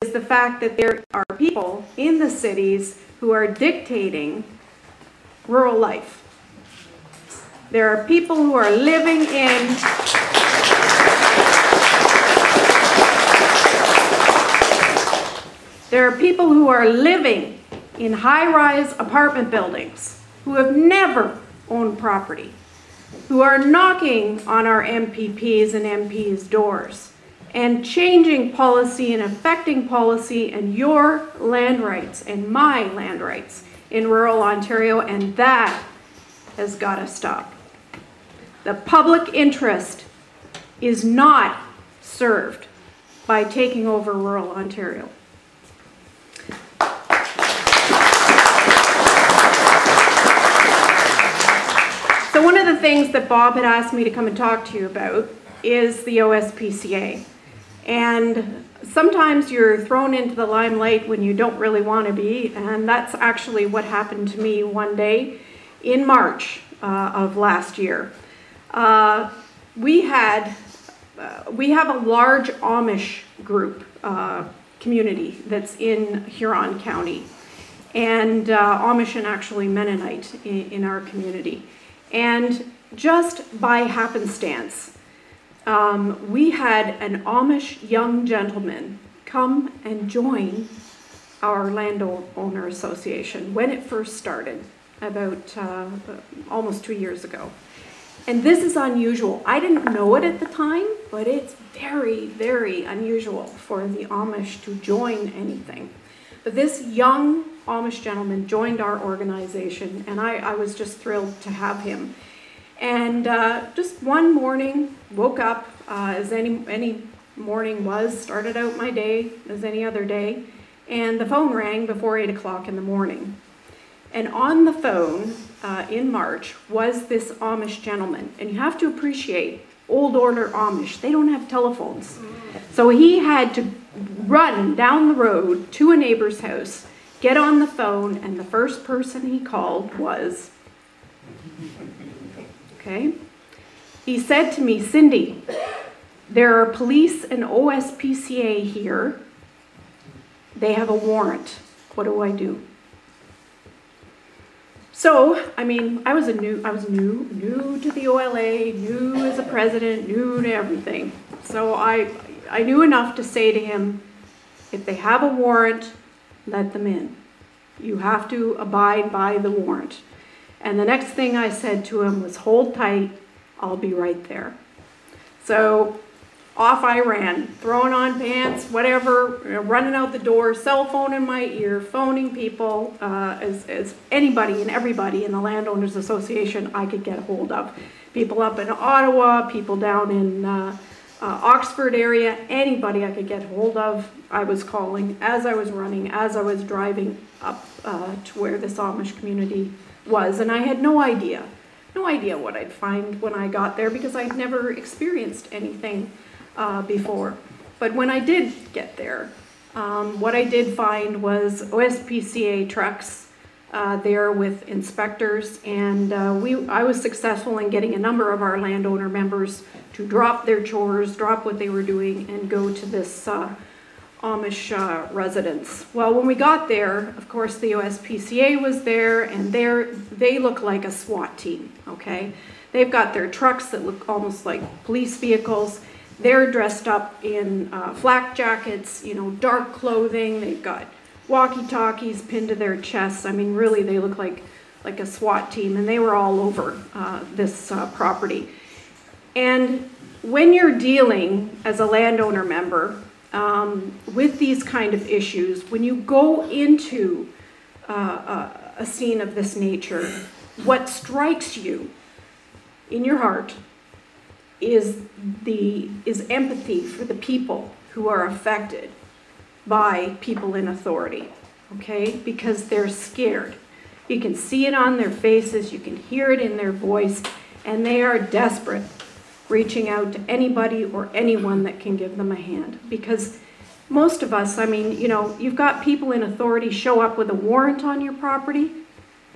is the fact that there are people in the cities who are dictating rural life. There are people who are living in high-rise apartment buildings who have never owned property, who are knocking on our MPPs and MPs' doors and changing policy and affecting policy and your land rights and my land rights in rural Ontario, and that has got to stop. The public interest is not served by taking over rural Ontario. So one of the things that Bob had asked me to come and talk to you about is the OSPCA. And sometimes you're thrown into the limelight when you don't really want to be, and that's actually what happened to me one day in March of last year. We have a large Amish group community that's in Huron County, and Amish and actually Mennonite in our community. And just by happenstance, we had an Amish young gentleman come and join our landowner association when it first started about almost 2 years ago. And this is unusual. I didn't know it at the time, but it's very, very unusual for the Amish to join anything. But this young Amish gentleman joined our organization, and I was just thrilled to have him. And just one morning, woke up as any morning was, started out my day as any other day, and the phone rang before 8 o'clock in the morning. And on the phone in March was this Amish gentleman. And you have to appreciate old order Amish, they don't have telephones. So he had to run down the road to a neighbor's house, get on the phone, and the first person he called was, okay? He said to me, "Cindy, there are police and OSPCA here. They have a warrant. What do I do?" So, I mean, I was new to the OLA, new as a president, new to everything. So I knew enough to say to him, if they have a warrant, let them in. You have to abide by the warrant. And the next thing I said to him was, hold tight, I'll be right there. So off I ran, throwing on pants, whatever, running out the door, cell phone in my ear, phoning people, as anybody and everybody in the Landowners Association I could get a hold of. People up in Ottawa, people down in Oxford area, anybody I could get hold of, I was calling as I was running, as I was driving up to where this Amish community was. And I had no idea what I'd find when I got there, because I'd never experienced anything before. But when I did get there, what I did find was OSPCA trucks there with inspectors, and I was successful in getting a number of our landowner members to drop their chores, drop what they were doing, and go to this Amish residence. Well, when we got there, of course, the OSPCA was there, and they look like a SWAT team, okay? They've got their trucks that look almost like police vehicles. They're dressed up in flak jackets, you know, dark clothing. They've got walkie-talkies pinned to their chests. I mean, really, they look like a SWAT team, and they were all over this property. And when you're dealing as a landowner member with these kind of issues, when you go into a scene of this nature, what strikes you in your heart is empathy for the people who are affected by people in authority, okay? Because they're scared. You can see it on their faces, you can hear it in their voice, and they are desperate, reaching out to anybody or anyone that can give them a hand. Because most of us, I mean, you know, you've got people in authority show up with a warrant on your property.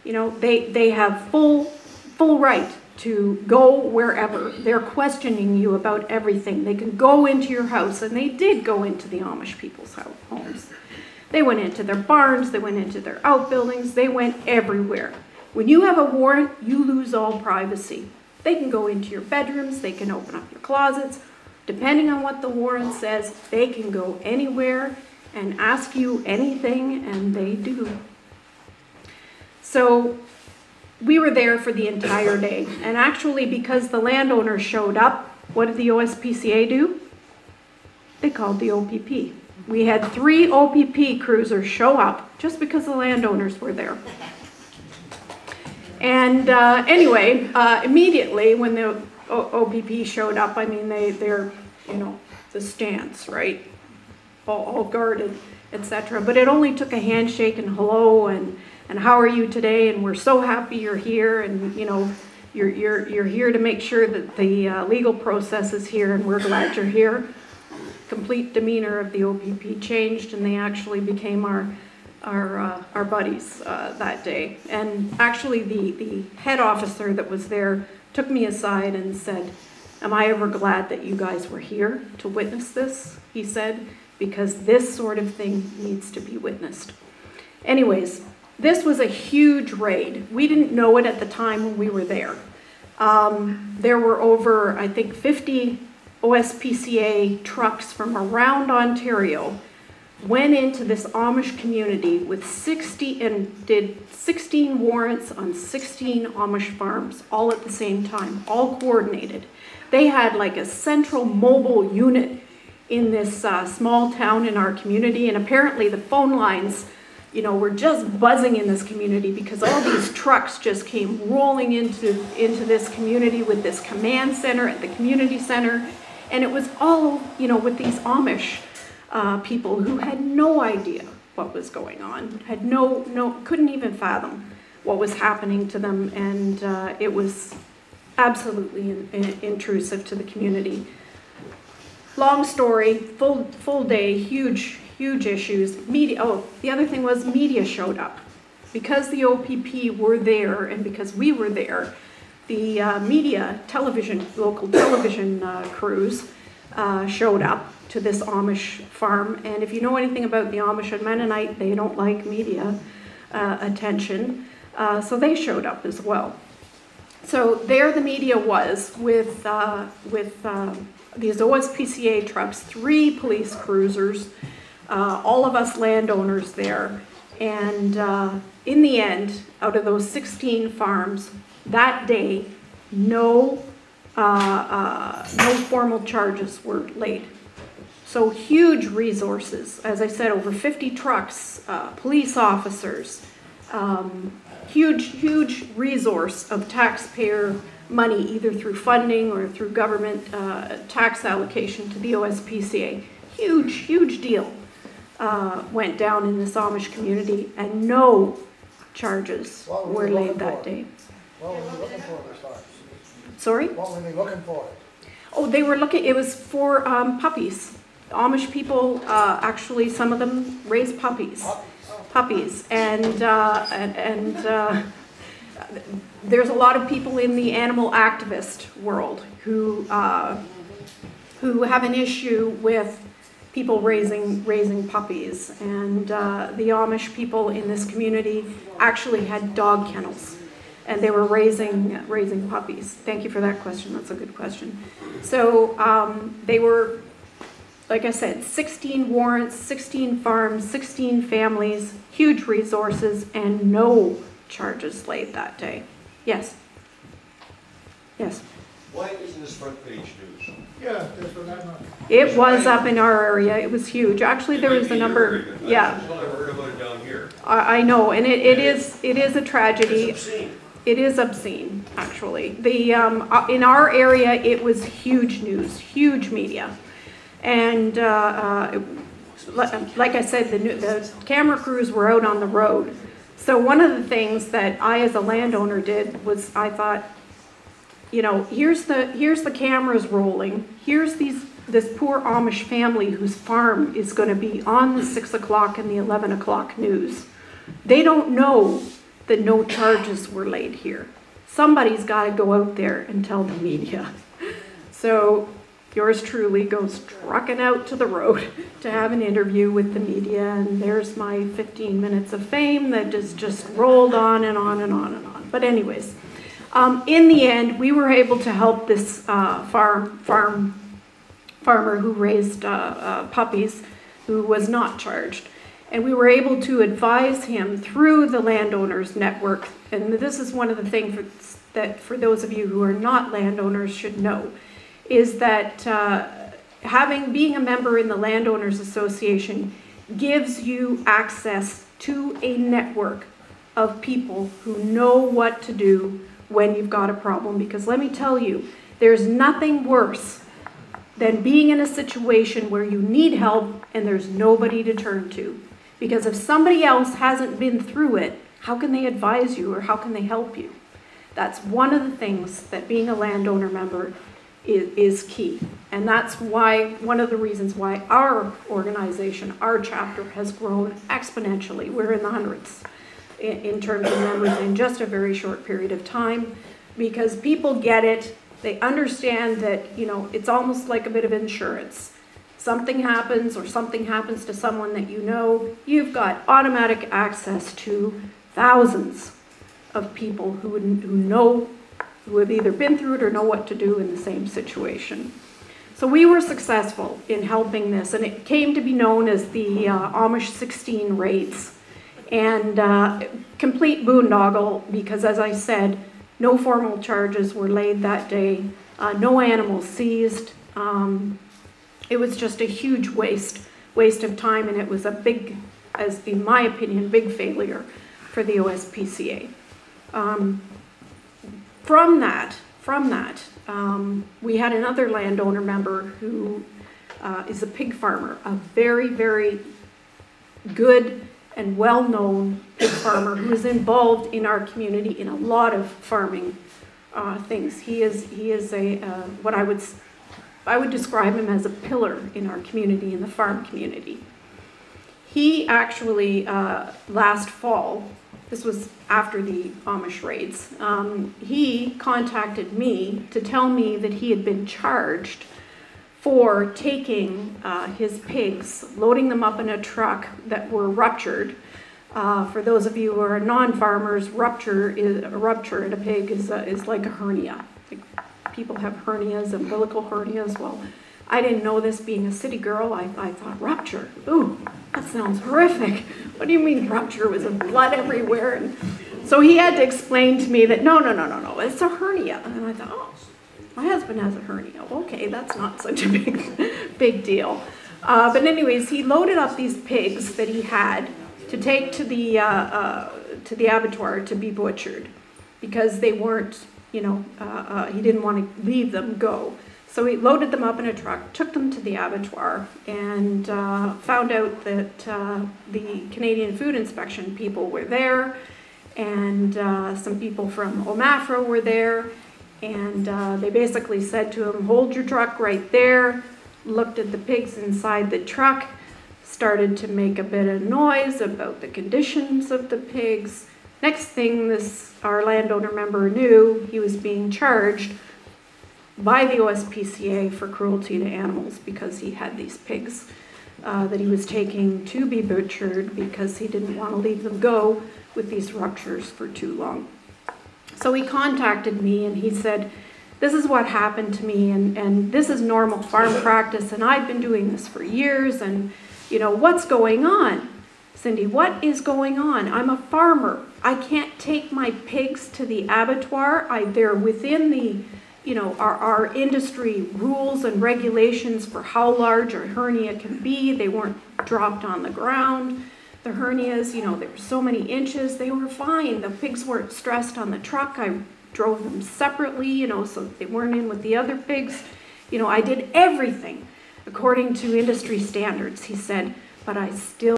You know, they have full right to go wherever. They're questioning you about everything. They can go into your house, and they did go into the Amish people's homes. They went into their barns, they went into their outbuildings, they went everywhere. When you have a warrant, you lose all privacy. They can go into your bedrooms, they can open up your closets. Depending on what the warrant says, they can go anywhere and ask you anything, and they do. So we were there for the entire day. And actually, because the landowners showed up, what did the OSPCA do? They called the OPP. We had 3 OPP cruisers show up just because the landowners were there. And anyway, immediately when the OPP showed up, I mean, they're, you know, the stance, right? All guarded, etc. But it only took a handshake and hello and how are you today? And we're so happy you're here, and you know, you're here to make sure that the legal process is here, and we're glad you're here. Complete demeanor of the OPP changed, and they actually became our buddies that day. And actually, the head officer that was there took me aside and said, "Am I ever glad that you guys were here to witness this?" He said, "because this sort of thing needs to be witnessed." Anyways, this was a huge raid. We didn't know it at the time when we were there. There were over, I think, 50 OSPCA trucks from around Ontario went into this Amish community with 60 and did 16 warrants on 16 Amish farms, all at the same time, all coordinated. They had like a central mobile unit in this small town in our community, and apparently the phone lines, you know, were just buzzing in this community because all these trucks just came rolling into this community with this command center at the community center. And it was all, you know, with these Amish people who had no idea what was going on, had couldn't even fathom what was happening to them, and it was absolutely intrusive to the community. Long story, full day, huge issues. Media. Oh, the other thing was media showed up. Because the OPP were there and because we were there, the media, local television crews showed up to this Amish farm. And if you know anything about the Amish and Mennonite, they don't like media attention. So they showed up as well. So there the media was with these OSPCA trucks, 3 police cruisers, all of us landowners there. And in the end, out of those 16 farms, that day, no formal charges were laid. So huge resources, as I said, over 50 trucks, police officers, huge resource of taxpayer money, either through funding or through government tax allocation to the OSPCA. Huge deal went down in this Amish community, and no charges were laid that day. What were they looking for this time? Sorry? What were they looking for? Oh, they were looking, it was for puppies. Amish people, actually, some of them raise puppies. And there's a lot of people in the animal activist world who have an issue with people raising puppies. And the Amish people in this community actually had dog kennels, and they were raising puppies. Thank you for that question. That's a good question. So they were, like I said, 16 warrants, 16 farms, 16 families, huge resources, and no charges laid that day. Yes? Yes? Why isn't this front page news? Yeah, that's what I'm on. It was up in our area. It was huge. Actually, there was a number, yeah. That's what I heard about it down here. I know, and it is a tragedy. It's obscene. It is obscene, actually. The in our area, it was huge news, huge media. And like I said, the camera crews were out on the road. So one of the things that I, as a landowner, did was I thought, you know, here's the cameras rolling. Here's this poor Amish family whose farm is going to be on the 6 o'clock and the 11 o'clock news. They don't know that no charges were laid here. somebody's got to go out there and tell the media. So yours truly goes trucking out to the road to have an interview with the media, and there's my 15 minutes of fame that is just rolled on and on and on and on. But anyways, in the end, we were able to help this farmer who raised puppies, who was not charged. And we were able to advise him through the landowners network. And this is one of the things that for those of you who are not landowners should know, is that being a member in the Landowners Association gives you access to a network of people who know what to do when you've got a problem. Because let me tell you, there's nothing worse than being in a situation where you need help and there's nobody to turn to. Because if somebody else hasn't been through it, how can they advise you or how can they help you? That's one of the things that being a landowner member is key. And that's why, one of the reasons why our organization, our chapter, has grown exponentially. We're in the hundreds in terms of members in just a very short period of time, because people get it. They understand that, you know, it's almost like a bit of insurance. Something happens or something happens to someone that you know, you've got automatic access to thousands of people who know, who have either been through it or know what to do in the same situation. So we were successful in helping this, and it came to be known as the Amish 16 raids. And complete boondoggle, because as I said, no formal charges were laid that day, no animals seized. It was just a huge waste of time, and it was a big, as in my opinion, big failure for the OSPCA. From that, we had another landowner member who is a pig farmer, a very, very good and well-known pig farmer who is involved in our community in a lot of farming things. He is a what I would describe him as a pillar in our community, in the farm community. He actually last fall, this was after the Amish raids, he contacted me to tell me that he had been charged for taking his pigs, loading them up in a truck that were ruptured. For those of you who are non-farmers, a rupture in a pig is like a hernia. Like, people have hernias, umbilical hernias. Well, I didn't know this, being a city girl. I thought, rupture? Ooh, that sounds horrific. What do you mean rupture? Was it blood everywhere? And so he had to explain to me that no, it's a hernia. And I thought, oh, my husband has a hernia. Okay, that's not such a big deal. But anyways, he loaded up these pigs that he had to take to the abattoir to be butchered, because they weren't, he didn't want to leave them go. So he loaded them up in a truck, took them to the abattoir, and found out that the Canadian Food Inspection people were there, and some people from OMAFRA were there, and they basically said to him, hold your truck right there, looked at the pigs inside the truck, started to make a bit of noise about the conditions of the pigs. Next thing our landowner member knew, he was being charged by the OSPCA for cruelty to animals, because he had these pigs that he was taking to be butchered because he didn't want to leave them go with these ruptures for too long. So he contacted me and he said, this is what happened to me, and this is normal farm practice, and I've been doing this for years, and what's going on? Cindy, what is going on? I'm a farmer. I can't take my pigs to the abattoir. They're within the our industry rules and regulations for how large a hernia can be. They weren't dropped on the ground. The hernias, there were so many inches. They were fine. The pigs weren't stressed on the truck. I drove them separately, so they weren't in with the other pigs. I did everything according to industry standards. He said, but I still